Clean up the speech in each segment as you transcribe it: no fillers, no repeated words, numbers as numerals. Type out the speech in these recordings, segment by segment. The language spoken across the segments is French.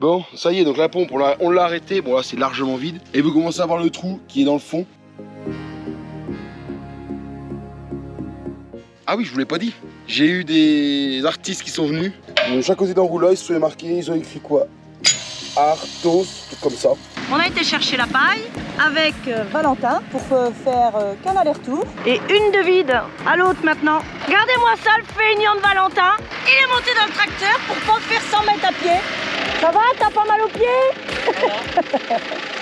Bon, ça y est, donc la pompe, on l'a arrêtée. Bon, là, c'est largement vide. Et vous commencez à voir le trou qui est dans le fond. Ah oui, je vous l'ai pas dit. J'ai eu des artistes qui sont venus. De chaque côté d'enroulant, ils se sont marqués, ils ont écrit quoi? Artos, tout comme ça. On a été chercher la paille avec Valentin pour faire qu'un aller-retour. Et une de vide à l'autre maintenant. Regardez-moi ça, le feignant de Valentin. Il est monté dans le tracteur pour pas faire 100 mètres à pied. Ça va, t'as pas mal aux pieds?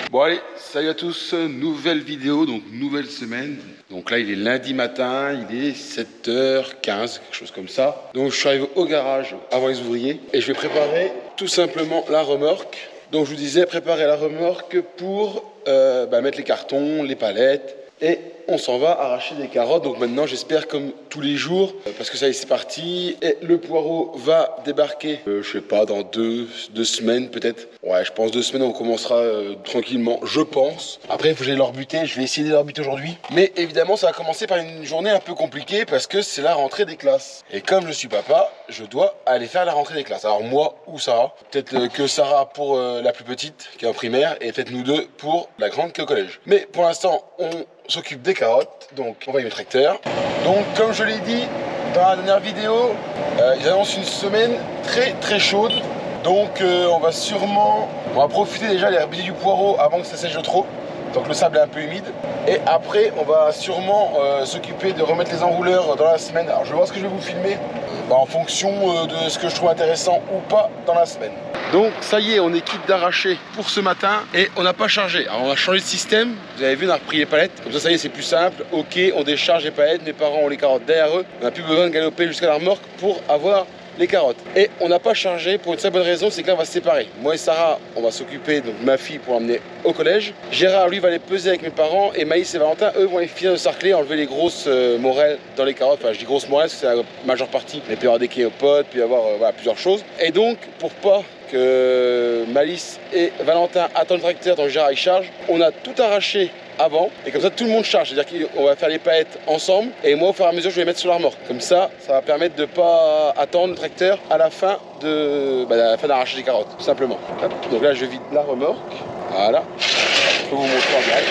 Bon allez, salut à tous, nouvelle vidéo, donc nouvelle semaine. Donc là il est lundi matin, il est 7h15, quelque chose comme ça. Donc je suis arrivé au garage avant les ouvriers et je vais préparer tout simplement la remorque. Donc je vous disais, préparer la remorque pour mettre les cartons, les palettes et on s'en va arracher des carottes. Donc maintenant j'espère comme tous les jours, parce que ça y est c'est parti. Et le poireau va débarquer, je sais pas, dans deux semaines peut-être. Ouais, je pense 2 semaines on commencera tranquillement, je pense. Après il faut que j'aille leur buter, je vais essayer de leur buter aujourd'hui. Mais évidemment ça va commencer par une journée un peu compliquée parce que c'est la rentrée des classes. Et comme je suis papa, je dois aller faire la rentrée des classes. Alors moi ou Sarah, peut-être que Sarah pour la plus petite qui est en primaire et peut-être nous deux pour la grande qui est au collège. Mais pour l'instant on s'occupe des carottes, donc on va y mettre le tracteur. Donc comme je l'ai dit dans la dernière vidéo, ils annoncent une semaine très chaude. Donc on va profiter déjà des herbicides du poireau avant que ça sèche trop. Donc le sable est un peu humide. Et après on va sûrement s'occuper de remettre les enrouleurs dans la semaine. Alors je vais voir ce que je vais vous filmer en fonction de ce que je trouve intéressant ou pas dans la semaine. Donc ça y est, on est quitte d'arracher pour ce matin et on n'a pas chargé. Alors on a changé de système, vous avez vu, on a repris les palettes. Comme ça y est, c'est plus simple. Ok, on décharge les palettes, mes parents ont les carottes derrière eux. On n'a plus besoin de galoper jusqu'à la remorque pour avoir les carottes. Et on n'a pas chargé pour une très bonne raison, c'est que là on va se séparer. Moi et Sarah, on va s'occuper de ma fille pour l'emmener au collège. Gérard, lui, va les peser avec mes parents. Et Maïs et Valentin, eux, vont les finir de sarcler, enlever les grosses morelles dans les carottes. Enfin, je dis grosses morelles parce que c'est la majeure partie. Il peut y avoir des cléopodes, puis y avoir plusieurs choses. Et donc, pour pas que Malice et Valentin attendent le tracteur tant que Gérard il charge, on a tout arraché avant et comme ça tout le monde charge, c'est-à-dire qu'on va faire les palettes ensemble et moi au fur et à mesure je vais les mettre sur la remorque. Comme ça va permettre de ne pas attendre le tracteur à la fin d'arracher les carottes, tout simplement. Hop. Donc là je vide la remorque, voilà, je peux vous montrer en direct,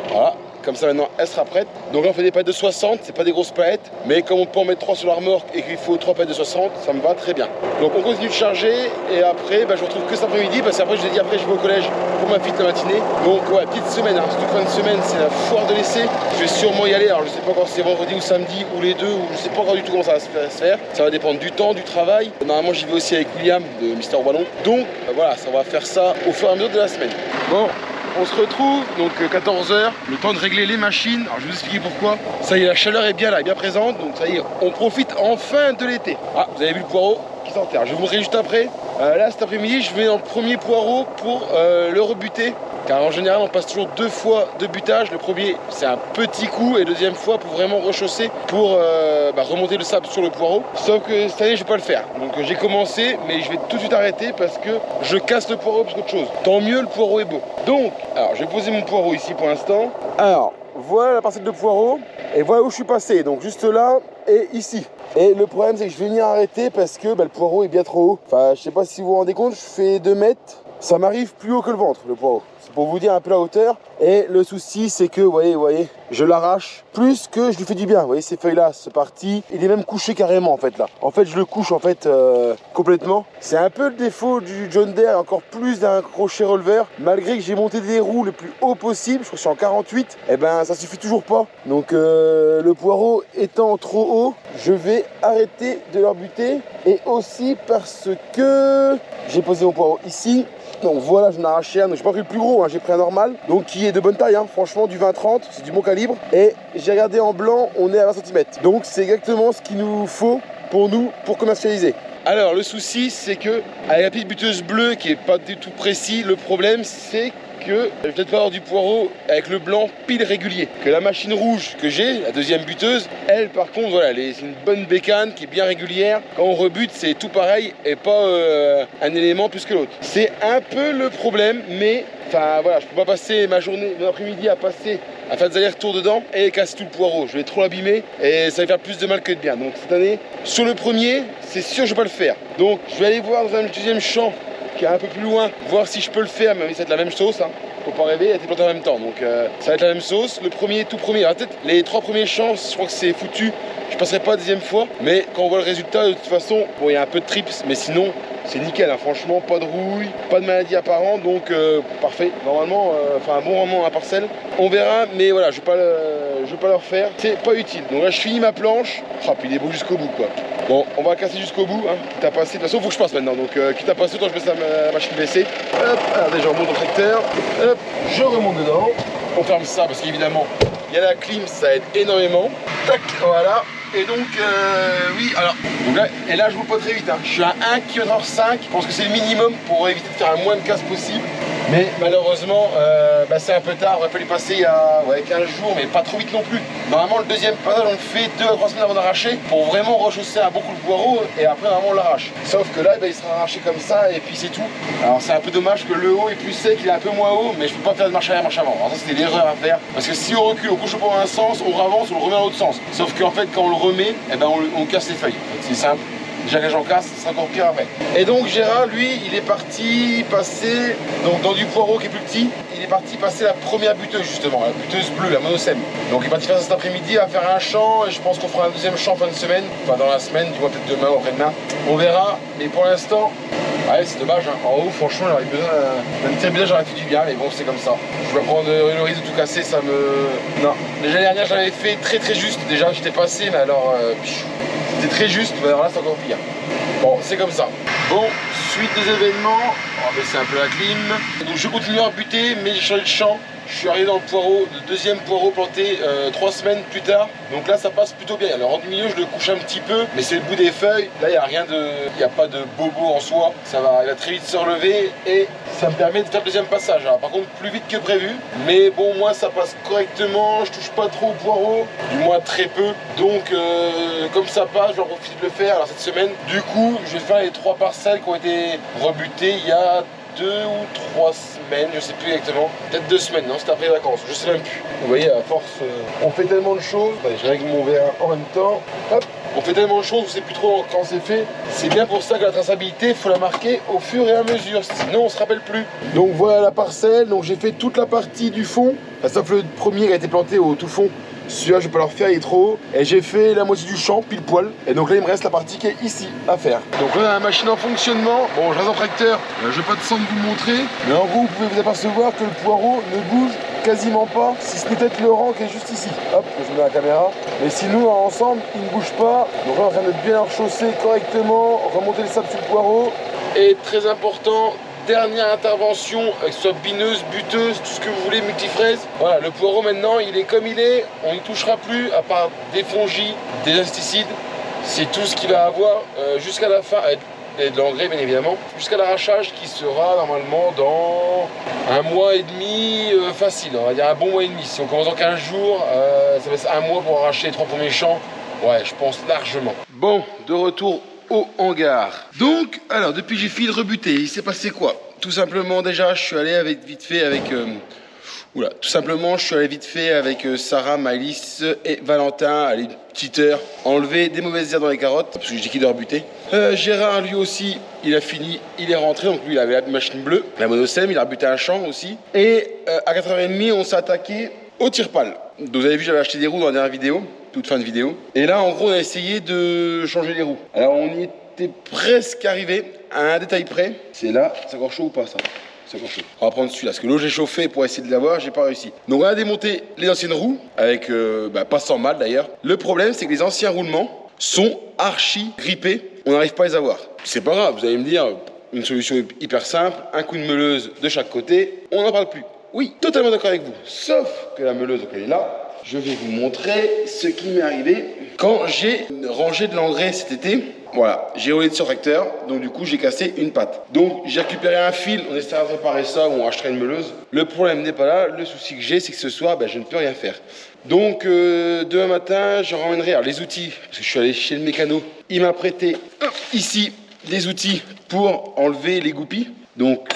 voilà. Comme ça maintenant elle sera prête. Donc là on fait des palettes de 60, c'est pas des grosses palettes, mais comme on peut en mettre 3 sur la remorque et qu'il faut 3 palettes de 60, ça me va très bien. Donc on continue de charger et après je vous retrouve que cet après-midi parce qu'après je vous ai dit après je vais au collège pour ma fille de la matinée. Donc ouais, petite semaine, hein. Toute fin de semaine c'est la foire de l'essai. Je vais sûrement y aller, alors je sais pas encore si c'est vendredi ou samedi ou les deux, ou je sais pas encore du tout comment ça va se faire. Ça va dépendre du temps, du travail. Normalement j'y vais aussi avec William de Mister Ballon. Donc voilà, ça va faire ça au fur et à mesure de la semaine. Bon. On se retrouve, donc 14h, le temps de régler les machines. Alors je vais vous expliquer pourquoi. Ça y est, la chaleur est bien là, bien présente. Donc ça y est, on profite enfin de l'été. Ah, vous avez vu le poireau qui s'enterre. Je vais vous montrer juste après. Là, cet après-midi, je vais dans le premier poireau pour le rebuter. Car en général, on passe toujours 2 fois de butage. Le premier, c'est un petit coup. Et le deuxième fois, pour vraiment rechausser, pour remonter le sable sur le poireau. Sauf que cette année, je ne vais pas le faire. Donc j'ai commencé, mais je vais tout de suite arrêter parce que je casse le poireau plus qu'autre chose. Tant mieux, le poireau est beau. Donc, alors, je vais poser mon poireau ici pour l'instant. Alors, voilà la parcelle de poireau. Et voilà où je suis passé. Donc juste là et ici. Et le problème, c'est que je vais venir arrêter parce que le poireau est bien trop haut. Enfin, je sais pas si vous vous rendez compte, je fais 2 mètres. Ça m'arrive plus haut que le ventre, le poireau. C'est pour vous dire un peu la hauteur. Et le souci, c'est que, vous voyez, je l'arrache plus que je lui fais du bien. Vous voyez, ces feuilles-là, c'est parti. Il est même couché carrément, en fait, là. En fait, je le couche, en fait, complètement. C'est un peu le défaut du John Deere, encore plus d'un crochet releveur. Malgré que j'ai monté des roues le plus haut possible, je crois que je suis en 48, et ça suffit toujours pas. Donc, le poireau étant trop haut, je vais arrêter de leur buter. Et aussi parce que j'ai posé mon poireau ici. Donc voilà, j'en ai arraché un, donc j'ai pas pris le plus gros, j'ai pris un normal, donc qui est de bonne taille, franchement du 20-30, c'est du bon calibre. Et j'ai regardé en blanc, on est à 20 cm. Donc c'est exactement ce qu'il nous faut pour commercialiser. Alors le souci c'est que avec la petite buteuse bleue qui est pas du tout précis, le problème c'est que je vais peut-être pas avoir du poireau avec le blanc pile régulier. Que la machine rouge que j'ai, la deuxième buteuse, elle par contre voilà, c'est une bonne bécane qui est bien régulière. Quand on rebute c'est tout pareil et pas un élément plus que l'autre. C'est un peu le problème, mais enfin voilà, je peux pas passer ma journée, mon après-midi à faire des allers-retours dedans et casser tout le poireau. Je vais trop l'abîmer et ça va faire plus de mal que de bien. Donc cette année, sur le premier, c'est sûr que je vais pas le faire. Donc je vais aller voir dans un deuxième champ qui est un peu plus loin, voir si je peux le faire, mais ça va être la même sauce, hein. Faut pas rêver, elle a été plantée en même temps, donc ça va être la même sauce. Le premier, tout premier, alors peut-être les 3 premiers champs, je crois que c'est foutu, je passerai pas la deuxième fois, mais quand on voit le résultat, de toute façon, bon, il y a un peu de trips, mais sinon, c'est nickel, hein. Franchement, pas de rouille, pas de maladie apparente, donc parfait. Normalement, un bon rendement à la parcelle. On verra, mais voilà, je vais pas le refaire, c'est pas utile. Donc là, je finis ma planche, puis il est beau jusqu'au bout, quoi. Bon, on va casser jusqu'au bout, hein. Quitte à passer, de toute façon, il faut que je passe maintenant, donc quitte à passer, autant je baisse la machine baissée. Hop, alors déjà, on monte au tracteur, hop, je remonte dedans. On ferme ça parce qu'évidemment, il y a la clim, ça aide énormément. Tac, voilà. Et donc, oui, alors, donc là, et là, je roule pas très vite, hein. Je suis à 1 km/h, je pense que c'est le minimum pour éviter de faire un moins de casse possible. Mais malheureusement, c'est un peu tard, on aurait fallu passer il y a 15 jours, mais pas trop vite non plus. Normalement, le deuxième passage, on le fait 2 à 3 semaines avant d'arracher pour vraiment rechausser un bon coup de poireau et après, normalement, on l'arrache. Sauf que là, il sera arraché comme ça et puis c'est tout. Alors, c'est un peu dommage que le haut est plus sec, il est un peu moins haut, mais je peux pas faire de marche arrière, marche avant. Alors, ça, c'était l'erreur à faire. Parce que si on recule, on couche pas dans un sens, on avance, on le remet dans l'autre sens. Sauf qu'en fait, quand on le remet, on casse les feuilles. C'est simple. Déjà que j'en casse, c'est encore pire après. Et donc Gérard, lui, il est parti passer, donc dans du poireau qui est plus petit, il est parti passer la première buteuse justement, la buteuse bleue, la monosème. Donc il est parti faire ça cet après-midi, il va faire un champ, et je pense qu'on fera un deuxième champ en fin de semaine, enfin dans la semaine, du moins peut-être demain ou après-demain. On verra, mais pour l'instant, ouais, c'est dommage, hein. En haut, franchement, j'aurais besoin d'un petit village, j'aurais fait du bien, mais bon, c'est comme ça. Je vais prendre le risque de tout casser, ça me... Non. Déjà, l'année dernière, j'avais fait très juste. Déjà, j'étais passé, mais alors, c'était très juste. Mais alors là, c'est encore pire. Bon, c'est comme ça. Bon, suite des événements, on va baisser un peu la clim. Donc, je continue à buter, mais j'ai changé de champ. Je suis arrivé dans le poireau, le deuxième poireau planté 3 semaines plus tard. Donc là, ça passe plutôt bien. Alors, en du milieu, je le couche un petit peu, mais c'est le bout des feuilles. Là, il n'y a pas de bobo en soi. Ça va, il va très vite se relever et ça me permet de faire le deuxième passage. Alors, par contre, plus vite que prévu. Mais bon, moi, ça passe correctement. Je touche pas trop au poireau, du moins très peu. Donc, comme ça passe, j'en profite de le faire. Alors, cette semaine, du coup, je vais faire les 3 parcelles qui ont été rebutées il y a 2 ou 3 semaines, je sais plus exactement. Peut-être 2 semaines, non, c'était après les vacances, je sais même plus. Vous voyez, à force, on fait tellement de choses. Allez, je règle mon verre en même temps. Hop, on fait tellement de choses, on sait plus trop quand c'est fait. C'est bien pour ça que la traçabilité, il faut la marquer au fur et à mesure, sinon on se rappelle plus. Donc voilà la parcelle, donc j'ai fait toute la partie du fond, sauf le premier qui a été planté au tout fond. Celui-là, je vais pas le refaire, il est trop haut. Et j'ai fait la moitié du champ, pile poil. Et donc là, il me reste la partie qui est ici à faire. Donc là, on a la machine en fonctionnement. Bon, je reste en tracteur. Je vais pas de sang de vous le montrer. Mais en gros, vous pouvez vous apercevoir que le poireau ne bouge quasiment pas. Si ce n'est peut-être le rang qui est juste ici. Hop, je mets la caméra. Mais sinon, ensemble, il ne bouge pas. Donc là, on est en train de bien rechausser correctement. Remonter le sable sur le poireau. Et très important, dernière intervention, que ce soit bineuse, buteuse, tout ce que vous voulez, multifraise. Voilà, le poireau maintenant, il est comme il est, on n'y touchera plus, à part des fongis, des insecticides. C'est tout ce qu'il va avoir jusqu'à la fin, et de l'engrais bien évidemment, jusqu'à l'arrachage qui sera normalement dans 1 mois et demi facile, on va dire un bon mois et demi. Si on commence en 15 jours, ça va être 1 mois pour arracher les 3 premiers champs. Ouais, je pense largement. Bon, de retour au hangar. Donc, alors, depuis que j'ai fini de rebuter, il s'est passé quoi? Tout simplement, déjà, je suis allé vite fait avec Sarah, Maëlys et Valentin, allez, une petite heure, enlever des mauvaises herbes dans les carottes, parce que j'ai dit qu'il doit rebuter. Gérard, lui aussi, il a fini, il est rentré, donc lui, il avait la machine bleue, la monosème, il a rebuté un champ aussi. Et à 4h30, on s'est attaqué au tire-pale. Donc, vous avez vu, j'avais acheté des roues dans la dernière vidéo, toute fin de vidéo. Et là, en gros, on a essayé de changer les roues. Alors, on y était presque arrivé à un détail près. C'est là, c'est encore chaud ou pas, ça? C'est encore chaud. On va prendre celui-là, parce que l'eau, j'ai chauffé pour essayer de l'avoir, j'ai pas réussi. Donc, on a démonté les anciennes roues, avec, pas sans mal d'ailleurs. Le problème, c'est que les anciens roulements sont archi grippés. On n'arrive pas à les avoir. C'est pas grave, vous allez me dire, une solution hyper simple, un coup de meuleuse de chaque côté, on n'en parle plus. Oui, totalement d'accord avec vous. Sauf que la meuleuse, donc elle est là. Je vais vous montrer ce qui m'est arrivé quand j'ai rangé de l'engrais cet été. Voilà, j'ai roulé sur tracteur, donc du coup j'ai cassé une patte. Donc j'ai récupéré un fil, on essaiera de réparer ça ou on rachèterait une meuleuse. Le problème n'est pas là, le souci que j'ai c'est que ce soir je ne peux rien faire. Donc demain matin je ramènerai les outils, parce que je suis allé chez le mécano. Il m'a prêté ici des outils pour enlever les goupilles. Donc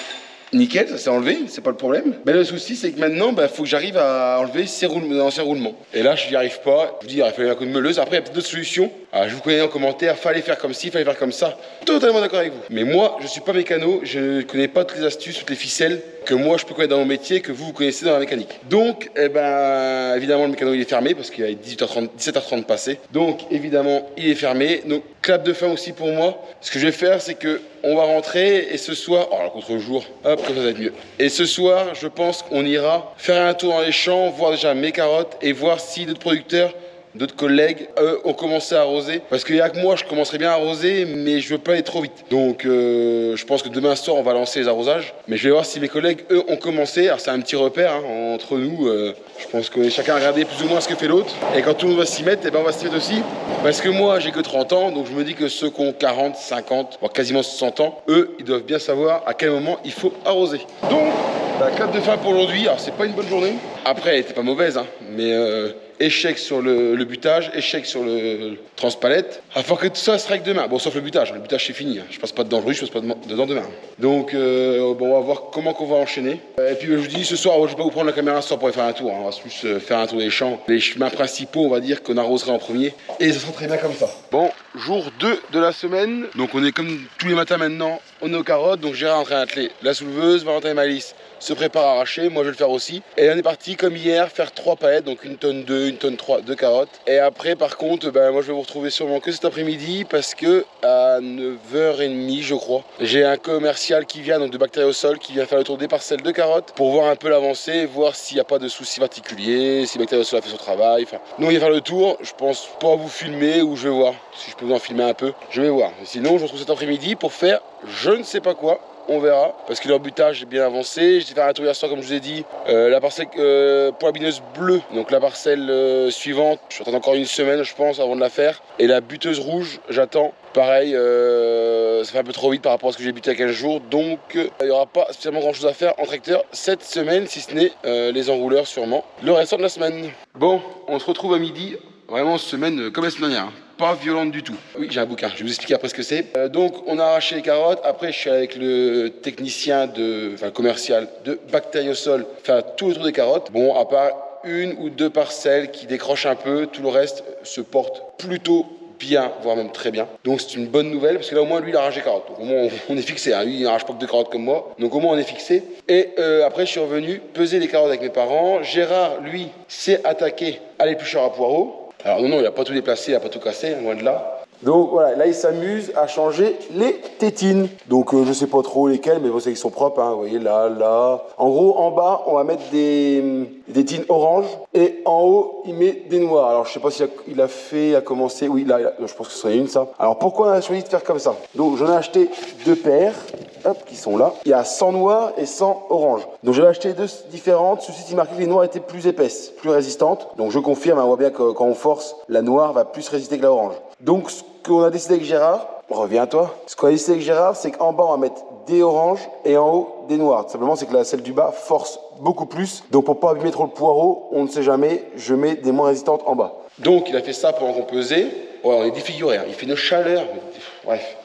nickel, ça s'est enlevé, c'est pas le problème. Mais le souci, c'est que maintenant, faut que j'arrive à enlever ces anciens roulements. Et là, je n'y arrive pas. Je vous dis, il aurait fallu un coup de meuleuse. Après, il y a peut-être d'autres solutions. Alors, je vous connais en commentaire, fallait faire comme ci, fallait faire comme ça. Totalement d'accord avec vous. Mais moi, je suis pas mécano, je ne connais pas toutes les astuces, toutes les ficelles que moi je peux connaître dans mon métier, que vous connaissez dans la mécanique. Donc, eh ben, évidemment, le mécano il est fermé parce qu'il y a 17h30 passé. Donc, évidemment, il est fermé. Donc, clap de fin aussi pour moi. Ce que je vais faire, c'est que on va rentrer et ce soir, oh, contre-jour, hop, comme ça va être mieux. Et ce soir, je pense qu'on ira faire un tour dans les champs, voir déjà mes carottes et voir si d'autres producteurs, d'autres collègues, eux, ont commencé à arroser. Parce qu'il y a que moi, je commencerai bien à arroser, mais je veux pas aller trop vite. Donc, je pense que demain soir, on va lancer les arrosages. Mais je vais voir si mes collègues, eux, ont commencé. Alors, c'est un petit repère hein, entre nous. Je pense que chacun a regardé plus ou moins ce que fait l'autre. Et quand tout le monde va s'y mettre, eh ben, on va s'y mettre aussi. Parce que moi, j'ai que 30 ans, donc je me dis que ceux qui ont 40, 50, voire quasiment 60 ans, eux, ils doivent bien savoir à quel moment il faut arroser. Donc, la clap de fin pour aujourd'hui. Alors, c'est pas une bonne journée. Après, elle était pas mauvaise, hein, mais échec sur le butage, échec sur le transpalette. Afin que tout ça se règle demain. Bon, sauf le butage c'est fini. Hein. Je passe pas dedans aujourd'hui, je passe pas dedans demain. Donc, bon, on va voir comment qu'on va enchaîner. Et puis, je vous dis, ce soir, je vais pas vous prendre la caméra ce soir pour aller faire un tour. Hein. On va plus faire un tour des champs. Les chemins principaux, on va dire qu'on arroserait en premier. Et ça sera très bien comme ça. Bon, jour 2 de la semaine. Donc, on est comme tous les matins maintenant, on est aux carottes. Donc, Gérard est en train d'atteler la souleveuse, Valentin et Malice se prépare à arracher, moi je vais le faire aussi. Et on est parti comme hier faire 3 palettes, donc 1 tonne 2, 1 tonne 3 de carottes. Et après par contre, moi je vais vous retrouver sûrement que cet après-midi parce que à 9h30 je crois, j'ai un commercial qui vient, donc de Bactériosol, qui vient faire le tour des parcelles de carottes pour voir un peu l'avancée, voir s'il n'y a pas de soucis particuliers, si Bactériosol a fait son travail. Enfin, nous on vient faire le tour, je pense pas vous filmer ou je vais voir si je peux vous en filmer un peu, je vais voir. Sinon je vous retrouve cet après-midi pour faire je ne sais pas quoi. On verra, parce que leur butage est bien avancé. J'ai fait un tour hier soir, comme je vous ai dit. La parcelle pour la bineuse bleue, donc la parcelle suivante, je attends encore une semaine, je pense, avant de la faire. Et la buteuse rouge, j'attends. Pareil, ça fait un peu trop vite par rapport à ce que j'ai buté il y a 15 jours. Donc, il n'y aura pas spécialement grand chose à faire en tracteur cette semaine, si ce n'est les enrouleurs sûrement. Le restant de la semaine. Bon, on se retrouve à midi. Vraiment, semaine comme la semaine dernière. Pas violente du tout. Oui, j'ai un bouquin, je vais vous expliquer après ce que c'est. Donc, on a arraché les carottes. Après, je suis avec le technicien, commercial de Bactériosol, faire tout le tour des carottes. Bon, à part 1 ou 2 parcelles qui décrochent un peu, tout le reste se porte plutôt bien, voire même très bien. Donc, c'est une bonne nouvelle parce que là, au moins, lui, il arrache les carottes. Donc, au moins, on est fixé. Hein. Lui, il n'arrache pas que de carottes comme moi. Donc, au moins, on est fixé. Et après, je suis revenu peser les carottes avec mes parents. Gérard, lui, s'est attaqué à l'éplucheur à poireaux. Alors non, il n'a pas tout déplacé, il n'a pas tout cassé, loin de là. Donc voilà, là il s'amuse à changer les tétines. Donc je ne sais pas trop lesquelles, mais vous savez qu'ils sont propres, hein. Vous voyez là, là. En gros, en bas, on va mettre des tétines orange et en haut, il met des noirs. Alors je ne sais pas s'il a commencé, oui, là, je pense que ce serait une ça. Alors pourquoi on a choisi de faire comme ça? Donc j'en ai acheté 2 paires. Hop, qui sont là. Il y a 100 noirs et 100 orange. Donc j'avais acheté 2 différentes. Ceci qui marquait que les noirs étaient plus épaisses, plus résistantes. Donc je confirme, on voit bien que quand on force, la noire va plus résister que la orange. Donc ce qu'on a décidé avec Gérard, reviens toi. Ce qu'on a décidé avec Gérard, c'est qu'en bas on va mettre des oranges et en haut des noirs. Tout simplement, c'est que celle du bas force beaucoup plus. Donc pour pas abîmer trop le poireau, on ne sait jamais, je mets des moins résistantes en bas. Donc il a fait ça pendant qu'on pesait. Ouais, on est défiguré, hein. Il fait une chaleur. Bref.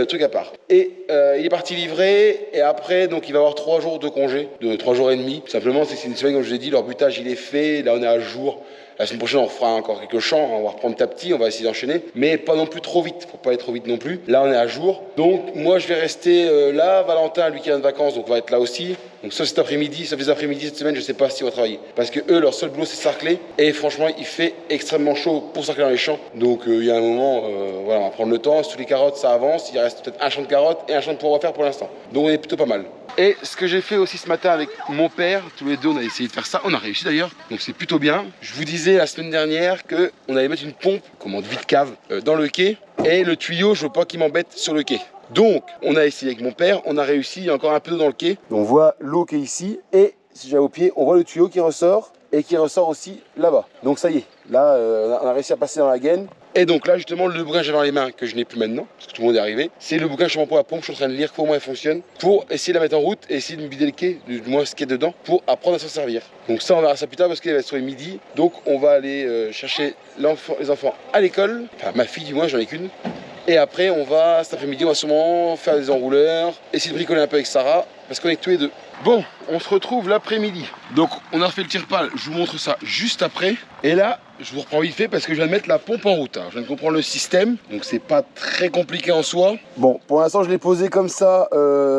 Truc à part. Et il est parti livrer et après donc il va avoir 3 jours de congé, de 3 jours et demi. Simplement c'est une semaine comme je vous ai dit, leur butage il est fait, là on est à jour. La semaine prochaine on fera encore quelques champs, on va reprendre petit à petit, on va essayer d'enchaîner, mais pas non plus trop vite, faut pas être trop vite non plus. Là on est à jour, donc moi je vais rester là, Valentin lui qui vient de vacances donc va être là aussi. Donc ça cet après-midi, ça fait après-midi cette semaine, je sais pas si on va travailler. Parce que eux, leur seul boulot c'est sarcler et franchement il fait extrêmement chaud pour sarcler dans les champs. Donc il y a un moment, voilà, on va prendre le temps, sous les carottes ça avance, il reste peut-être un champ de carottes et un champ de poireaux à faire pour l'instant. Donc on est plutôt pas mal. Et ce que j'ai fait aussi ce matin avec mon père, tous les deux on a essayé de faire ça, on a réussi d'ailleurs, donc c'est plutôt bien. Je vous disais la semaine dernière qu'on allait mettre une pompe, commande vide cave, dans le quai, et le tuyau je veux pas qu'il m'embête sur le quai. Donc on a essayé avec mon père, on a réussi, il y a encore un peu d'eau dans le quai. On voit l'eau qui est ici, et si j'ai au pied, on voit le tuyau qui ressort, et qui ressort aussi là-bas. Donc ça y est, là on a réussi à passer dans la gaine. Et donc là justement le bouquin que j'avais dans les mains, que je n'ai plus maintenant, parce que tout le monde est arrivé, c'est le bouquin justement pour la pompe, je suis en train de lire comment elle fonctionne, pour essayer de la mettre en route et essayer de me vider le quai, du moins ce qu'il y a dedans, pour apprendre à s'en servir. Donc ça on verra ça plus tard parce qu'il va être sur les midi, donc on va aller chercher les enfants à l'école, enfin ma fille du moins, j'en ai qu'une. Et après, on va, cet après-midi, on va sûrement faire des enrouleurs, essayer de bricoler un peu avec Sarah, parce qu'on est tous les deux. Bon, on se retrouve l'après-midi. Donc, on a refait le tire-pale, je vous montre ça juste après. Et là, je vous reprends vite fait parce que je viens de mettre la pompe en route. Alors, je viens de comprendre le système, donc c'est pas très compliqué en soi. Bon, pour l'instant, je l'ai posé comme ça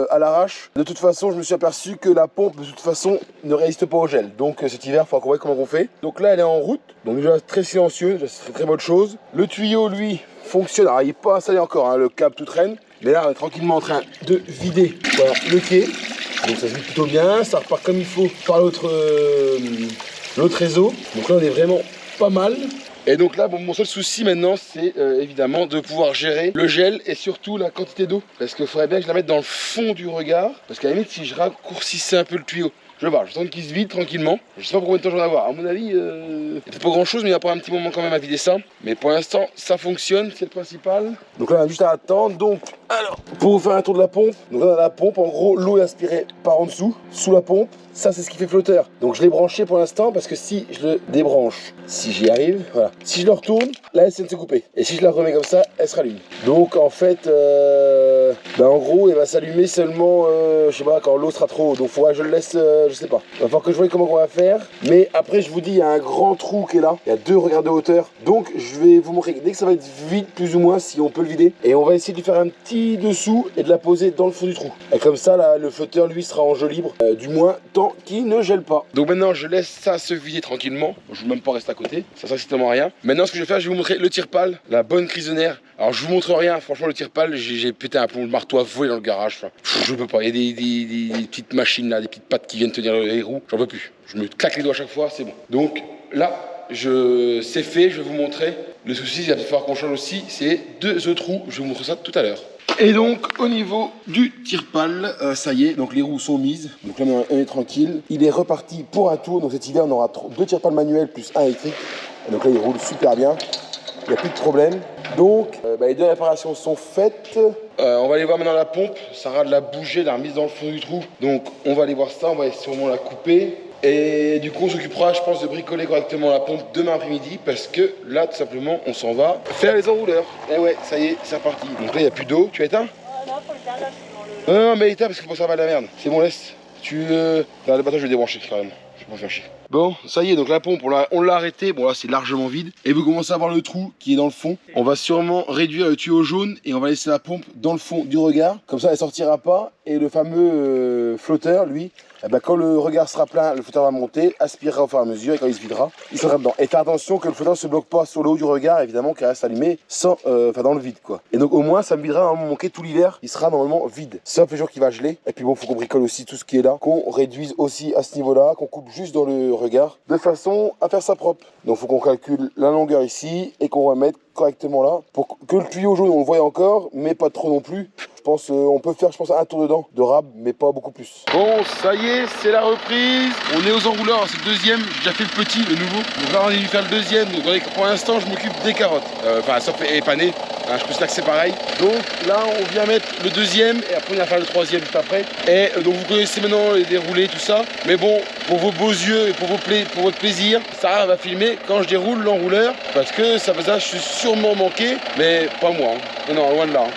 à l'arrache. De toute façon, je me suis aperçu que la pompe, de toute façon, ne résiste pas au gel. Donc, cet hiver, il faudra qu'on voit comment on fait. Donc là, elle est en route, donc déjà très silencieux, c'est très bonne chose. Le tuyau, lui, fonctionne. Alors, il n'est pas installé encore, hein, le câble tout traîne. Mais là, on est tranquillement en train de vider voilà, le quai. Donc ça se vide plutôt bien, ça repart comme il faut par l'autre réseau. Donc là on est vraiment pas mal. Et donc là, bon, mon seul souci maintenant, c'est évidemment de pouvoir gérer le gel et surtout la quantité d'eau. Parce qu'il faudrait bien que je la mette dans le fond du regard. Parce qu'à la limite, si je raccourcissais un peu le tuyau, je vais voir, je tente qu'il se vide tranquillement. Je sais pas pour combien de temps je vais en avoir. À mon avis, il n'y a pas grand chose, mais il va prendre un petit moment quand même à vider ça. Mais pour l'instant, ça fonctionne, c'est le principal. Donc là, on a juste à attendre. Donc, alors, pour vous faire un tour de la pompe, donc là, on a la pompe. En gros, l'eau est aspirée par en dessous, sous la pompe. Ça, c'est ce qui fait flotteur. Donc, je l'ai branché pour l'instant parce que si je le débranche, si j'y arrive, voilà. Si je le retourne, là, elle vient de se couper. Et si je la remets comme ça, elle se rallume. Donc, en fait, en gros, elle va s'allumer seulement, je sais pas, quand l'eau sera trop haut. Donc, faudra que je le laisse, je sais pas. Il va falloir que je voie comment on va faire. Mais après, je vous dis, il y a un grand trou qui est là. Il y a 2 regards de hauteur. Donc, je vais vous montrer dès que ça va être vide, plus ou moins, si on peut le vider. Et on va essayer de lui faire un petit dessous et de la poser dans le fond du trou. Et comme ça, là, le flotteur, lui, sera en jeu libre, du moins tant qu'il ne gèle pas. Donc maintenant, je laisse ça se vider tranquillement. Je ne veux même pas rester à côté. Ça sert strictement à rien. Maintenant, ce que je vais faire, je vais vous montrer le tire-pale, la bonne crise de nerfs. Alors, je vous montre rien. Franchement, le tire-pale, j'ai pété un plomb, le marteau à volé dans le garage. Enfin, je peux pas. Il y a des petites machines là, des petites pattes qui viennent tenir les roues. J'en peux plus. Je me claque les doigts à chaque fois, c'est bon. Donc là, c'est fait. Je vais vous montrer. Le souci, il va falloir qu'on change aussi, c'est 2 autres roues. Je vais vous montrer ça tout à l'heure. Et donc au niveau du tire-pale, ça y est, donc les roues sont mises. Donc là on est tranquille. Il est reparti pour un tour. Donc cet hiver on aura 2 tire-pales manuels plus 1 électrique. Et donc là il roule super bien. Il n'y a plus de problème. Donc les 2 réparations sont faites. On va aller voir maintenant la pompe. Sarah l'a bougée, l'a remise dans le fond du trou. Donc on va aller voir ça, on va sûrement la couper. Et du coup on s'occupera je pense de bricoler correctement la pompe demain après-midi. Parce que là tout simplement on s'en va faire les enrouleurs. Et ouais, ça y est, c'est reparti. Donc là il n'y a plus d'eau, tu as éteint? Non, faut le faire là, je suis dans le... Non mais éteins parce que ça va à la merde. C'est bon, laisse. Le bâton je vais le débrancher carrément. Je vais pas faire chier. Bon, ça y est, donc la pompe, on l'a arrêtée. Bon, là, c'est largement vide. Et vous commencez à voir le trou qui est dans le fond. On va sûrement réduire le tuyau jaune et on va laisser la pompe dans le fond du regard. Comme ça, elle sortira pas. Et le fameux flotteur, lui, quand le regard sera plein, le flotteur va monter, aspirera au fur et à mesure. Et quand il se videra, il sera dedans. Et fais attention que le flotteur ne se bloque pas sur le haut du regard, évidemment, qu'il reste allumé dans le vide, quoi. Et donc, au moins, ça me videra à manquer tout l'hiver. Il sera normalement vide. Sauf les jours qui va geler. Et puis bon, faut qu'on bricole aussi tout ce qui est là. Qu'on réduise aussi à ce niveau-là. Qu'on coupe juste dans le regard. De façon à faire ça propre. Donc, faut qu'on calcule la longueur ici. Et qu'on va mettre correctement là. Pour que le tuyau jaune, on le voit encore. Mais pas trop non plus. Je pense on peut faire un tour dedans de rab, mais pas beaucoup plus. Bon, ça y est, c'est la reprise. On est aux enrouleurs, c'est le deuxième. J'ai déjà fait le petit, le nouveau. Donc là, on est dû faire le deuxième. Donc pour l'instant, je m'occupe des carottes. Enfin, sauf épané. Je considère que c'est pareil. Donc là, on vient mettre le deuxième et après, on va faire le troisième juste après. Et donc, vous connaissez maintenant les déroulés, tout ça. Mais bon, pour vos beaux yeux et pour votre plaisir, Sarah va filmer quand je déroule l'enrouleur. Parce que ça va, je suis sûrement manqué, mais pas moi. Hein. Non, loin de là. Hein.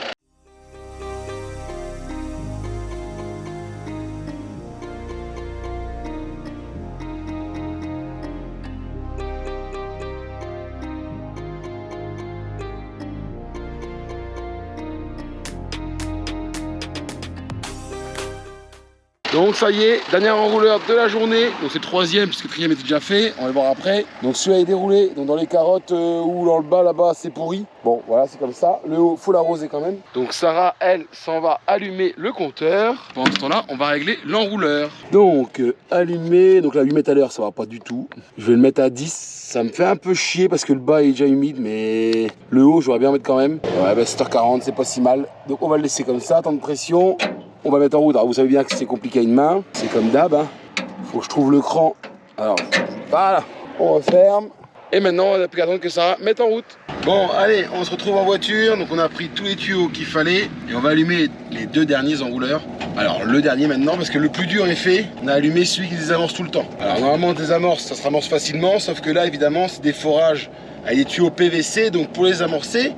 Donc ça y est, dernier enrouleur de la journée. Donc c'est le troisième puisque le quatrième était déjà fait. On va le voir après. Donc celui-là est déroulé. Donc dans les carottes ou dans le bas là-bas c'est pourri. Bon voilà c'est comme ça. Le haut faut l'arroser quand même. Donc Sarah elle s'en va allumer le compteur. Pendant ce temps-là on va régler l'enrouleur. Donc allumer. Donc là 8 mètres à l'heure ça va pas du tout. Je vais le mettre à 10. Ça me fait un peu chier parce que le bas est déjà humide mais le haut j'aurais bien mettre quand même. Ouais 7h40 c'est pas si mal. Donc on va le laisser comme ça, temps de pression. On va mettre en route. Alors vous savez bien que c'est compliqué à une main. C'est comme d'hab. Hein. Faut que je trouve le cran. Alors voilà. On referme. Et maintenant on n'a plus qu'à attendre que ça mette en route. Bon allez, on se retrouve en voiture. Donc on a pris tous les tuyaux qu'il fallait. Et on va allumer les 2 derniers enrouleurs. Alors le dernier maintenant parce que le plus dur est fait. On a allumé celui qui désamorce tout le temps. Alors normalement on désamorce, ça se ramasse facilement. Sauf que là évidemment c'est des forages avec des tuyaux PVC, donc pour les amorcer,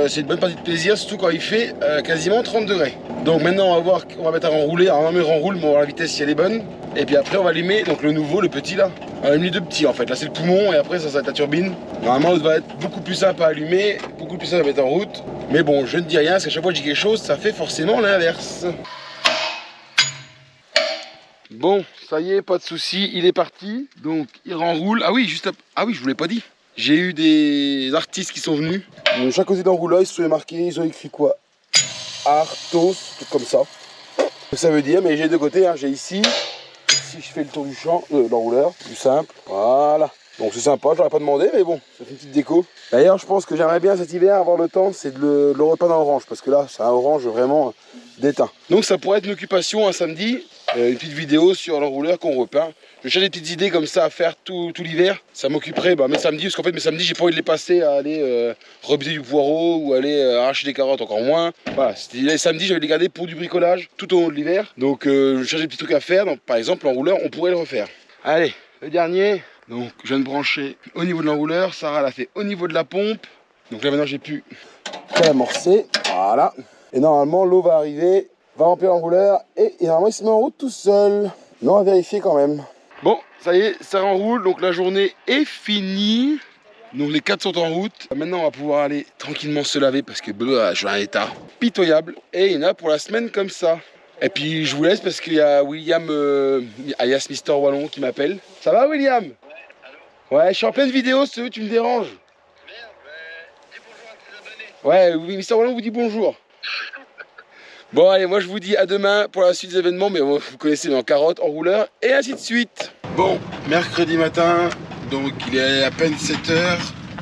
c'est une bonne partie de plaisir, surtout quand il fait quasiment 30 degrés. Donc maintenant on va voir, on va mettre à enrouler, alors on va mettre en roule, mais on va voir la vitesse si elle est bonne. Et puis après on va allumer, donc le nouveau, le petit là. On a mis deux petits en fait, là c'est le poumon et après ça va être la turbine. Normalement ça va être beaucoup plus simple à allumer, beaucoup plus simple à mettre en route. Mais bon, je ne dis rien, parce qu'à chaque fois que je dis quelque chose, ça fait forcément l'inverse. Bon, ça y est, pas de souci, il est parti. Donc il renroule. Ah oui, ah oui, je vous l'ai pas dit. J'ai eu des artistes qui sont venus. Donc chaque côté d'enrouleur, ils se sont marqués, ils ont écrit quoi? Artos, tout comme ça. Ça veut dire, mais j'ai deux côtés, hein. J'ai ici, si je fais le tour du champ, l'enrouleur, plus simple, voilà. Donc c'est sympa, je l'aurais pas demandé, mais bon, ça fait une petite déco. D'ailleurs, je pense que j'aimerais bien cet hiver avoir le temps, c'est de le repeindre en orange, parce que là, c'est un orange vraiment d'éteint. Donc ça pourrait être une occupation un samedi, une petite vidéo sur l'enrouleur qu'on repeint. Je cherche des petites idées comme ça à faire tout l'hiver. Ça m'occuperait mes samedis, parce qu'en fait mes samedis j'ai pas envie de les passer à aller rebuter du poireau ou aller arracher des carottes, encore moins. Voilà, les samedis j'avais les garder pour du bricolage tout au long de l'hiver. Donc je cherche des petits trucs à faire. Donc par exemple l'enrouleur on pourrait le refaire. Allez, le dernier. Donc je viens de brancher au niveau de l'enrouleur. Sarah l'a fait au niveau de la pompe. Donc là maintenant j'ai pu l'amorcer. Voilà. Et normalement l'eau va arriver, va remplir l'enrouleur et normalement il se met en route tout seul. Non, à vérifier quand même. Bon, ça y est, ça renroule, donc la journée est finie. Donc les 4 sont en route. Maintenant on va pouvoir aller tranquillement se laver parce que j'ai un état pitoyable. Et il y en a pour la semaine comme ça. Et puis je vous laisse parce qu'il y a William, alias Mister Wallon qui m'appelle. Ça va William? Ouais, je suis en pleine vidéo, si tu me déranges. Merde, dis bonjour à tes abonnés. Ouais, oui, Mister Wallon vous dit bonjour. Bon allez, moi je vous dis à demain pour la suite des événements, mais vous connaissez en carotte, en rouleur et ainsi de suite. Bon, mercredi matin, donc il est à peine 7h.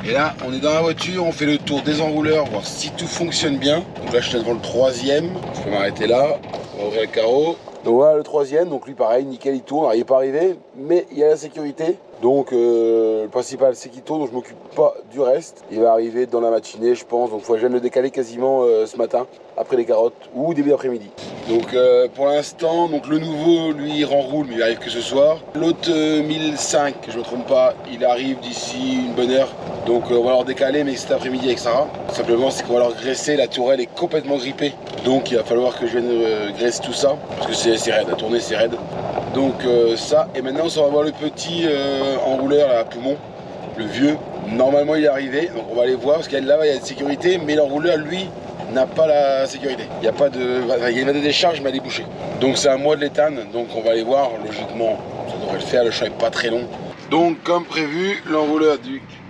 Et là, on est dans la voiture, on fait le tour des enrouleurs, voir si tout fonctionne bien. Donc là, je suis devant le 3e, je peux m'arrêter là, on va ouvrir le carreau. Donc voilà le 3e, donc lui pareil, nickel, il tourne, alors, il n'est pas arrivé, mais il y a la sécurité. Donc le principal c'est qu'il tourne, donc je m'occupe pas du reste. Il va arriver dans la matinée je pense, donc il faut que je vienne le décaler quasiment ce matin, après les carottes, ou début d'après-midi. Donc pour l'instant, donc le nouveau lui il renroule, mais il arrive que ce soir. L'autre 1005, je me trompe pas, il arrive d'ici une bonne heure. Donc on va leur décaler, mais cet après-midi avec Sarah. Simplement c'est qu'on va leur graisser, la tourelle est complètement grippée. Donc il va falloir que je vienne graisser tout ça, parce que c'est raide, la tournée c'est raide. Donc ça, et maintenant on va voir le petit enrouleur à poumon, le vieux. Normalement il est arrivé, donc on va aller voir, parce qu'il y a là il y a de sécurité, mais l'enrouleur lui n'a pas la sécurité. Il n'y a pas de. Il y a des décharges, mais elle est bouchée. Donc c'est à moi de l'éteindre, donc on va aller voir, logiquement, ça devrait le faire, le champ n'est pas très long. Donc comme prévu, l'enrouleur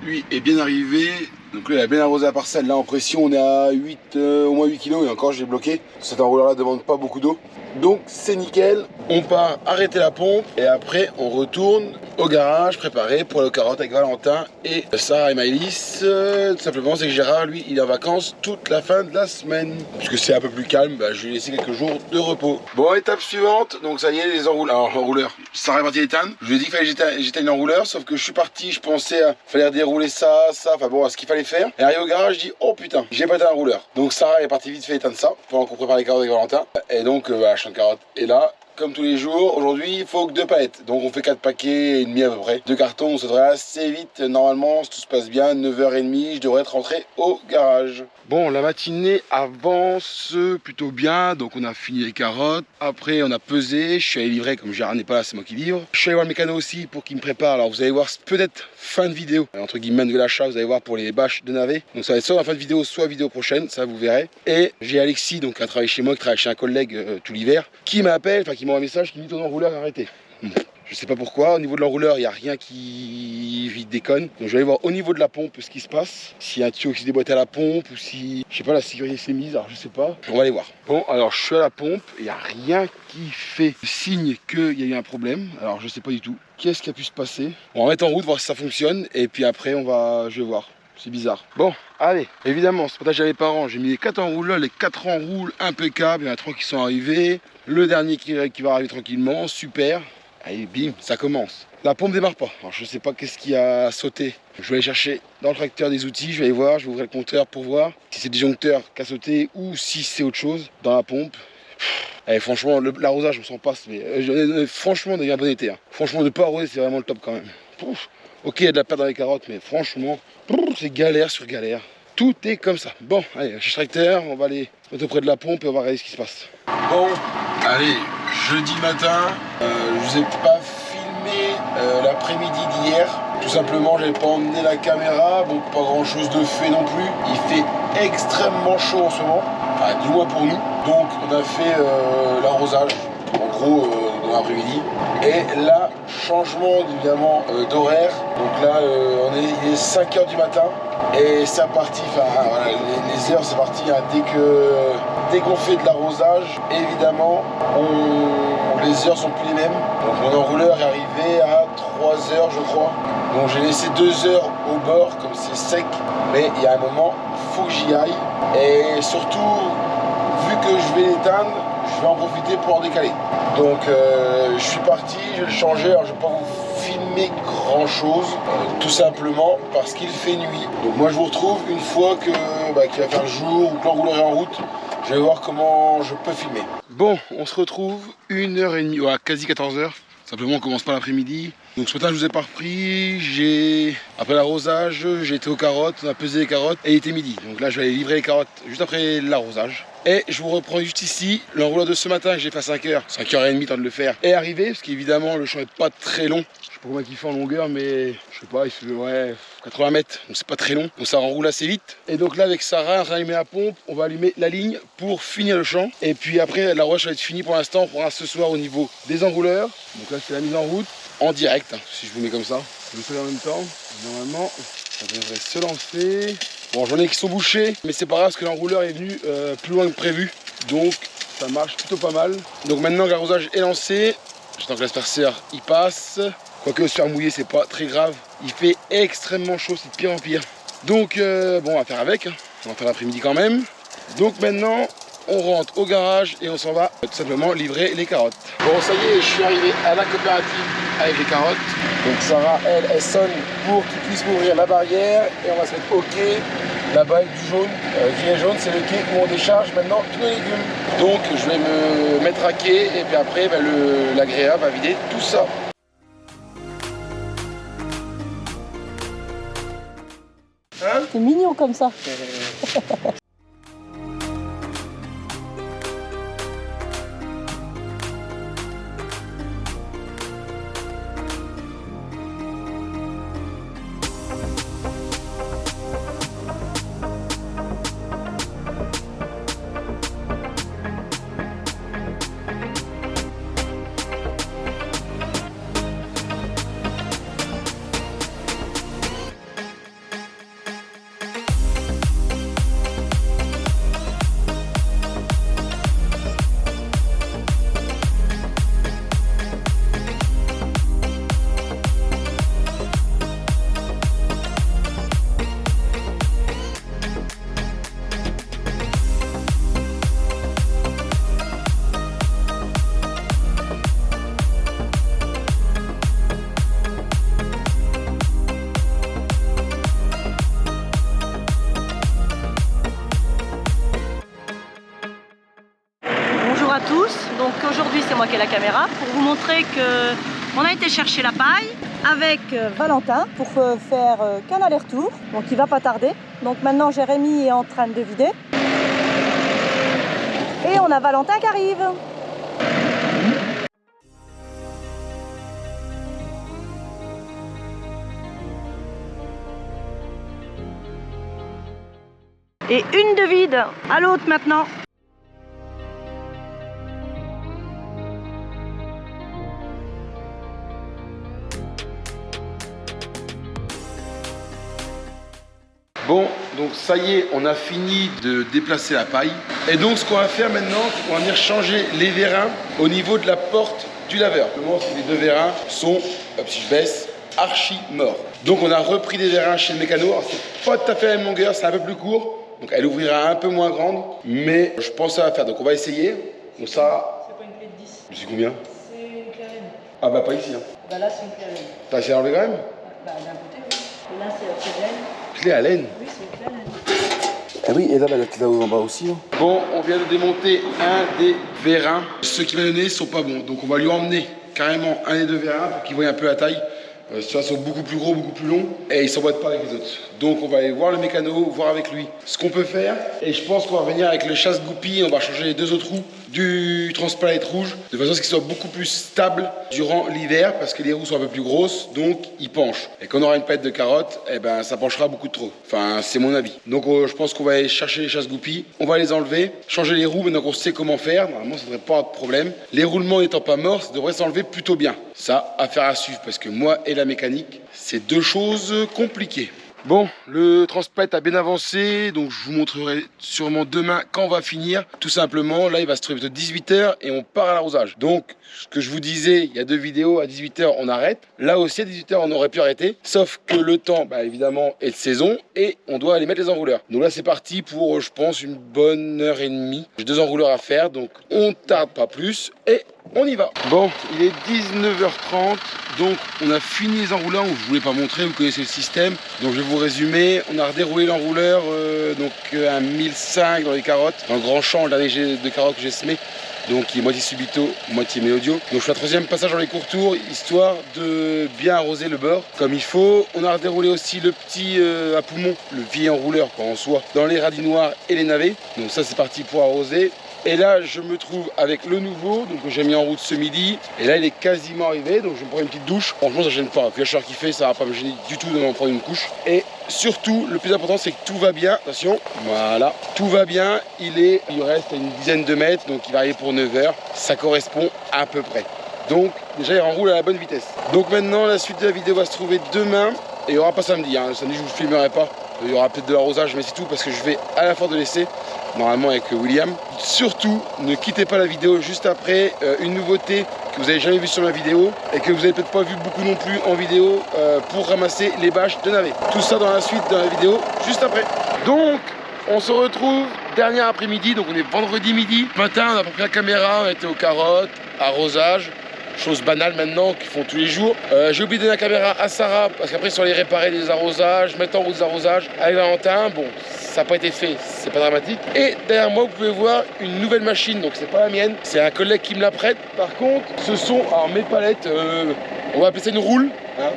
lui est bien arrivé. Donc là il a bien arrosé la parcelle, là en pression on est à 8, au moins 8 kg et encore j'ai bloqué. Cet enrouleur là ne demande pas beaucoup d'eau. Donc c'est nickel, on part arrêter la pompe et après on retourne au garage préparé pour le carotte avec Valentin et Sarah et Maëlys. Tout simplement c'est que Gérard lui il est en vacances toute la fin de la semaine. Puisque c'est un peu plus calme, je vais laisser quelques jours de repos. Bon, étape suivante, donc ça y est les enrouleurs. Alors l'enrouleur, Sarah est partie l'éteindre. Je lui ai dit qu'il fallait que j'éteigne l'enrouleur, sauf que je suis parti, je pensais fallait dérouler ça, enfin bon, à ce qu'il fallait faire. Et arrivé au garage, je dis oh putain, j'ai pas éteint l'enrouleur. Donc Sarah est partie vite fait éteindre ça pendant qu'on prépare les carottes avec Valentin. Et donc la champ de carottes est là. Comme tous les jours, aujourd'hui il faut que 2 palettes. Donc on fait 4 paquets et demi à peu près. 2 cartons, ça devrait assez vite. Normalement, si tout se passe bien, 9h30, je devrais être rentré au garage. Bon, la matinée avance plutôt bien. Donc on a fini les carottes. Après on a pesé. Je suis allé livrer, comme Gérard n'est pas là, c'est moi qui livre. Je suis allé voir le mécano aussi pour qu'il me prépare. Alors vous allez voir peut-être fin de vidéo, entre guillemets de l'achat, vous allez voir pour les bâches de navet. Donc ça va être soit en fin de vidéo, soit vidéo prochaine, ça vous verrez. Et j'ai Alexis, donc qui a travaillé chez moi, qui travaille chez un collègue tout l'hiver, qui m'appelle, enfin qui m'envoie un message, qui me dit ton enrouleur arrêté. Je sais pas pourquoi, au niveau de l'enrouleur, il n'y a rien qui déconne. Donc je vais aller voir au niveau de la pompe ce qui se passe. S'il y a un tuyau qui s'est déboîté à la pompe ou si, je sais pas, la sécurité s'est mise, alors je sais pas. On va aller voir. Bon, alors je suis à la pompe, il n'y a rien qui fait signe qu'il y a eu un problème. Alors je sais pas du tout. Qu'est-ce qui a pu se passer? On va mettre en route, voir si ça fonctionne. Et puis après, je vais voir. C'est bizarre. Bon, allez, évidemment, ce partage à mes parents, j'ai mis les 4 enrouleurs, les 4 enroulent impeccables. Il y en a 3 qui sont arrivés. Le dernier qui va arriver tranquillement, super. Allez, bim, ça commence. La pompe démarre pas. Alors, je sais pas qu'est-ce qui a sauté. Je vais aller chercher dans le tracteur des outils, je vais aller voir, je vais ouvrir le compteur pour voir si c'est le disjoncteur qui a sauté ou si c'est autre chose dans la pompe. Allez, franchement, l'arrosage, on s'en passe, mais franchement, on a eu un bon été. Hein. Franchement, de ne pas arroser, c'est vraiment le top quand même. Ouf. Ok, il y a de la perte dans les carottes, mais franchement, c'est galère sur galère. Tout est comme ça. Bon, allez, chez tracteur, on va aller mettre auprès de la pompe et on va regarder ce qui se passe. Bon, allez, jeudi matin, je vous ai pas filmé l'après-midi d'hier. Tout simplement, j'avais pas emmené la caméra, bon, pas grand chose de fait non plus. Il fait extrêmement chaud en ce moment, enfin, du moins pour nous. Donc, on a fait l'arrosage, en gros, dans l'après-midi. Et là, changement évidemment d'horaire. Donc là, il est 5h du matin. Et c'est parti, enfin voilà, les heures c'est parti, hein. Dès qu'on fait de l'arrosage, évidemment, les heures sont plus les mêmes. Donc mon enrouleur est arrivé à 3h je crois. Donc j'ai laissé 2 heures au bord, comme c'est sec, mais il y a un moment, il faut que j'y aille. Et surtout, vu que je vais l'éteindre, je vais en profiter pour en décaler. Donc je suis parti, je vais le changer, alors je ne vais pas vous filmer grand chose, tout simplement parce qu'il fait nuit. Donc moi je vous retrouve une fois qu'il va faire jour ou que l'enrouleur est en route. Je vais voir comment je peux filmer. Bon, on se retrouve 1h30, ouais, quasi 14h. Simplement on commence pas l'après-midi. Donc ce matin je vous ai pas repris, après l'arrosage, j'ai été aux carottes, on a pesé les carottes et il était midi. Donc là je vais aller livrer les carottes juste après l'arrosage. Et je vous reprends juste ici, l'enrouleur de ce matin que j'ai fait à 5h, 5h30 temps de le faire, est arrivé, parce qu'évidemment le champ n'est pas très long. Je sais pas comment il fait en longueur, mais je sais pas, il fait 80 mètres, donc c'est pas très long, donc ça enroule assez vite. Et donc là avec Sarah, on va allumer la pompe, on va allumer la ligne pour finir le champ. Et puis après la roche va être finie pour l'instant, on fera ce soir au niveau des enrouleurs. Donc là c'est la mise en route, en direct, hein, si je vous mets comme ça. Je le fais en même temps, normalement ça devrait se lancer. Bon, j'en ai qui sont bouchés, mais c'est pas grave parce que l'enrouleur est venu plus loin que prévu. Donc ça marche plutôt pas mal. Donc maintenant que l'arrosage est lancé, j'attends que l'asperceur y passe. Quoique se faire mouiller c'est pas très grave. Il fait extrêmement chaud, c'est de pire en pire. Donc bon, on va faire avec, hein. On va faire l'après-midi quand même. Donc maintenant on rentre au garage et on s'en va tout simplement livrer les carottes. Bon ça y est, je suis arrivé à la coopérative avec les carottes. Donc Sarah, elle sonne pour qu'il puisse m'ouvrir la barrière et on va se mettre au quai. Là-bas avec du jaune, gilet jaune, c'est le quai où on décharge maintenant tous les légumes. Donc je vais me mettre à quai et puis après l'agréa va vider tout ça. Hein? C'est mignon comme ça. Donc aujourd'hui c'est moi qui ai la caméra pour vous montrer que on a été chercher la paille avec Valentin pour faire qu'un aller-retour, donc il va pas tarder. Donc maintenant Jérémy est en train de vider et on a Valentin qui arrive. Et une de vide à l'autre maintenant. Bon, donc ça y est, on a fini de déplacer la paille. Et donc ce qu'on va faire maintenant, c'est qu'on va venir changer les vérins au niveau de la porte du laveur. Les deux vérins sont, hop, si je baisse, archi morts. Donc on a repris des vérins chez le mécano. Alors c'est pas tout à fait la même longueur, c'est un peu plus court. Donc elle ouvrira un peu moins grande, mais je pense que ça va faire. Donc on va essayer. Donc ça... C'est pas une clé de 10. C'est combien? C'est une clé Allen. Ah bah pas ici. Hein. Bah là c'est une clé Allen. T'as essayé d'enlever quand même? Bah d'un côté oui. Et là c'est la clé Allen. Clé Allen? Oui c'est une clé Allen. Ah oui, et là la clé en bas aussi. Hein. Bon, on vient de démonter un des vérins. Ceux qui m'a donné sont pas bons, donc on va lui emmener carrément un des deux vérins pour qu'il voie un peu la taille. Ceux-là sont beaucoup plus gros, beaucoup plus longs et ils s'emboîtent pas avec les autres. Donc on va aller voir le mécano, voir avec lui ce qu'on peut faire. Et je pense qu'on va venir avec le chasse-goupille, on va changer les 2 autres roues du transpalette rouge de façon à ce qu'ils soient beaucoup plus stables durant l'hiver parce que les roues sont un peu plus grosses, donc ils penchent. Et quand on aura une palette de carottes, eh ben, ça penchera beaucoup trop. Enfin, c'est mon avis. Donc je pense qu'on va aller chercher les chasse-goupilles, on va les enlever, changer les roues maintenant qu'on sait comment faire. Normalement, ça ne devrait pas avoir de problème. Les roulements n'étant pas morts, ça devrait s'enlever plutôt bien. Ça, affaire à suivre parce que moi et la mécanique, c'est 2 choses compliquées. Bon, le transpalette a bien avancé, donc je vous montrerai sûrement demain quand on va finir. Tout simplement, là il va se trouver de 18h et on part à l'arrosage. Donc, ce que je vous disais, il y a 2 vidéos, à 18h on arrête. Là aussi à 18h on aurait pu arrêter, sauf que le temps, bah, évidemment, est de saison et on doit aller mettre les enrouleurs. Donc là c'est parti pour, je pense, une bonne heure et demie. J'ai 2 enrouleurs à faire, donc on tarde pas plus et on y va. Bon, il est 19h30, donc on a fini les enrouleurs. Je voulais pas montrer, vous connaissez le système. Donc je vais vous résumer. On a redéroulé l'enrouleur à 1005 dans les carottes. Dans le grand champ, le dernier jet de carottes que j'ai semé. Donc il est moitié subito, moitié mélodio. Donc je fais un 3e passage dans les courtours, histoire de bien arroser le bord comme il faut. On a redéroulé aussi le petit à poumon, le vieil enrouleur en soi, dans les radis noirs et les navets. Donc ça c'est parti pour arroser. Et là, je me trouve avec le nouveau, donc j'ai mis en route ce midi. Et là, il est quasiment arrivé, donc je vais me prendre une petite douche. Franchement, ça ne gêne pas. Vu la chaleur qu'il fait, ça ne va pas me gêner du tout de m'en prendre une couche. Et surtout, le plus important, c'est que tout va bien. Attention, voilà, tout va bien. Il reste à une dizaine de mètres, donc il va arriver pour 9h. Ça correspond à peu près. Donc, déjà, il enroule à la bonne vitesse. Donc maintenant, la suite de la vidéo va se trouver demain. Et il n'y aura pas samedi. Samedi, je ne vous filmerai pas. Il y aura peut-être de l'arrosage, mais c'est tout parce que je vais à la fin de l'essai, normalement avec William. Surtout, ne quittez pas la vidéo juste après. Une nouveauté que vous n'avez jamais vue sur ma vidéo et que vous n'avez peut-être pas vu beaucoup non plus en vidéo pour ramasser les bâches de navet. Tout ça dans la suite de la vidéo, juste après. Donc, on se retrouve dernier après-midi, donc on est vendredi midi. Matin, on a pris la caméra, on était aux carottes, arrosage. Chose banale maintenant qu'ils font tous les jours. J'ai oublié de donner la caméra à Sarah parce qu'après ils sont allés réparer des arrosages, mettre en route des arrosages avec Valentin. Bon, ça n'a pas été fait, c'est pas dramatique. Et derrière moi, vous pouvez voir une nouvelle machine, donc c'est pas la mienne, c'est un collègue qui me la prête. Par contre, ce sont mes palettes, on va appeler ça une roule. Hein.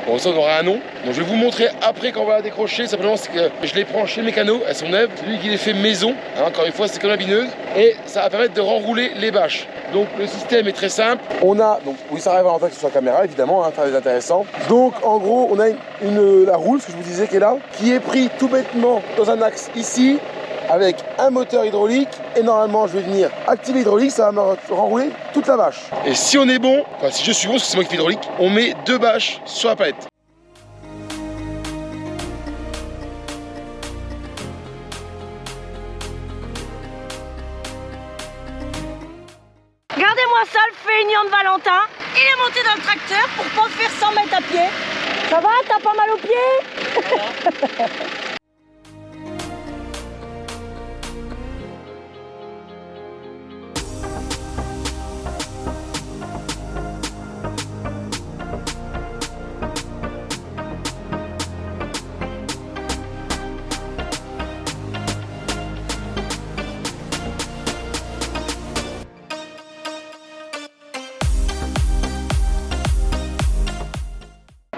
Bon, ça on aura un nom. Donc je vais vous montrer après quand on va la décrocher. Simplement c'est que je les prends chez Mécano, elles sont neuves. C'est lui qui les fait maison. Hein, encore une fois, c'est comme la bineuse. Et ça va permettre de renrouler les bâches. Donc le système est très simple. On a, donc oui, ça arrive à l'entrée sur la caméra, évidemment, hein, très intéressant. Donc en gros, on a la roule, ce que je vous disais, qui est là, qui est pris tout bêtement dans un axe ici, avec un moteur hydraulique. Et normalement, je vais venir activer l'hydraulique, ça va me renrouler toute la bâche. Et si on est bon, enfin si je suis bon, parce que c'est moi qui fais l'hydraulique, on met 2 bâches sur la palette. Regardez-moi ça, le feignant de Valentin. Il est monté dans le tracteur pour pas faire 100 mètres à pied. Ça va? T'as pas mal aux pieds?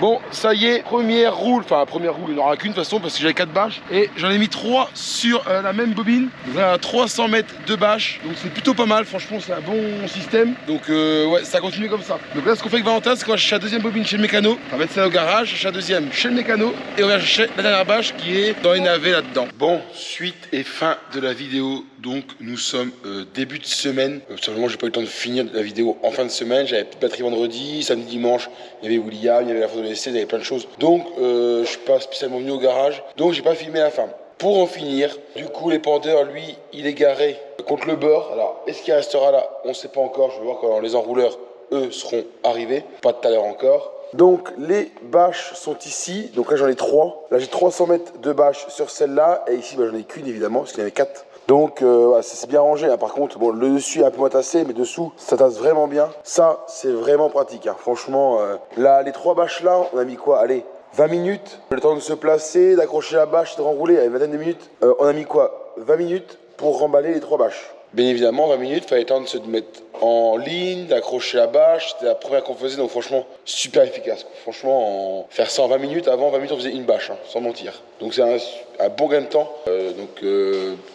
Bon, ça y est, première roule, il n'y en aura qu'une de toute façon parce que j'avais 4 bâches et j'en ai mis 3 sur la même bobine. Donc là, à 300 mètres de bâches, donc c'est plutôt pas mal, franchement c'est un bon système. Donc ouais, ça continue comme ça. Donc là, ce qu'on fait avec Valentin, c'est qu'on va chercher la deuxième bobine chez le mécano, on va mettre ça au garage, chercher la deuxième chez le mécano et on va chercher la dernière bâche qui est dans les navets là-dedans. Bon, suite et fin de la vidéo. Donc nous sommes début de semaine. Simplement, j'ai pas eu le temps de finir la vidéo en fin de semaine. J'avais plus de batterie vendredi, samedi, dimanche. Il y avait William, il y avait la photo de l'essai, il y avait plein de choses. Donc je suis pas spécialement venu au garage. Donc j'ai pas filmé la fin. Pour en finir, du coup les pendeurs, lui, il est garé contre le bord. Alors est-ce qu'il restera là? On sait pas encore. Je vais voir quand les enrouleurs, eux, seront arrivés. Pas de tout à l'heure encore. Donc les bâches sont ici. Donc là j'en ai 3. Là j'ai 300 mètres de bâches sur celle-là. Et ici j'en ai qu'une évidemment parce qu'il y en avait 4. Donc c'est bien rangé, hein. Par contre, bon, le dessus est un peu moins tassé, mais dessous, ça tasse vraiment bien. Ça, c'est vraiment pratique, hein. Franchement, là, les 3 bâches là, on a mis quoi? Allez, 20 minutes. Le temps de se placer, d'accrocher la bâche, de renrouler, allez, 20 minutes. On a mis quoi? 20 minutes pour remballer les 3 bâches. Bien évidemment, 20 minutes, il fallait le temps de se mettre en ligne, d'accrocher la bâche. C'était la première qu'on faisait, donc franchement, super efficace. Franchement, faire ça en 20 minutes, avant 20 minutes, on faisait une bâche, sans mentir. Donc c'est un bon gain de temps.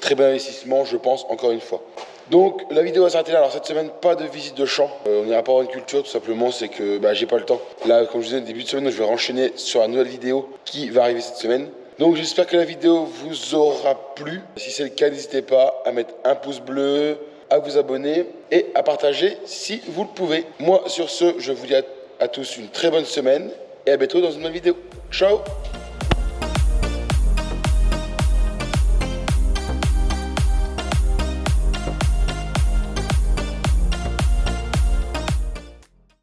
Très bon investissement, je pense, encore une fois. Donc la vidéo va s'arrêter là. Alors cette semaine, pas de visite de champ. On n'ira pas avoir une culture, tout simplement, c'est que j'ai pas le temps. Là, comme je disais, début de semaine, je vais renchaîner sur la nouvelle vidéo qui va arriver cette semaine. Donc j'espère que la vidéo vous aura plu. Si c'est le cas, n'hésitez pas à mettre un pouce bleu, à vous abonner et à partager si vous le pouvez. Moi, sur ce, je vous dis à tous une très bonne semaine et à bientôt dans une nouvelle vidéo. Ciao!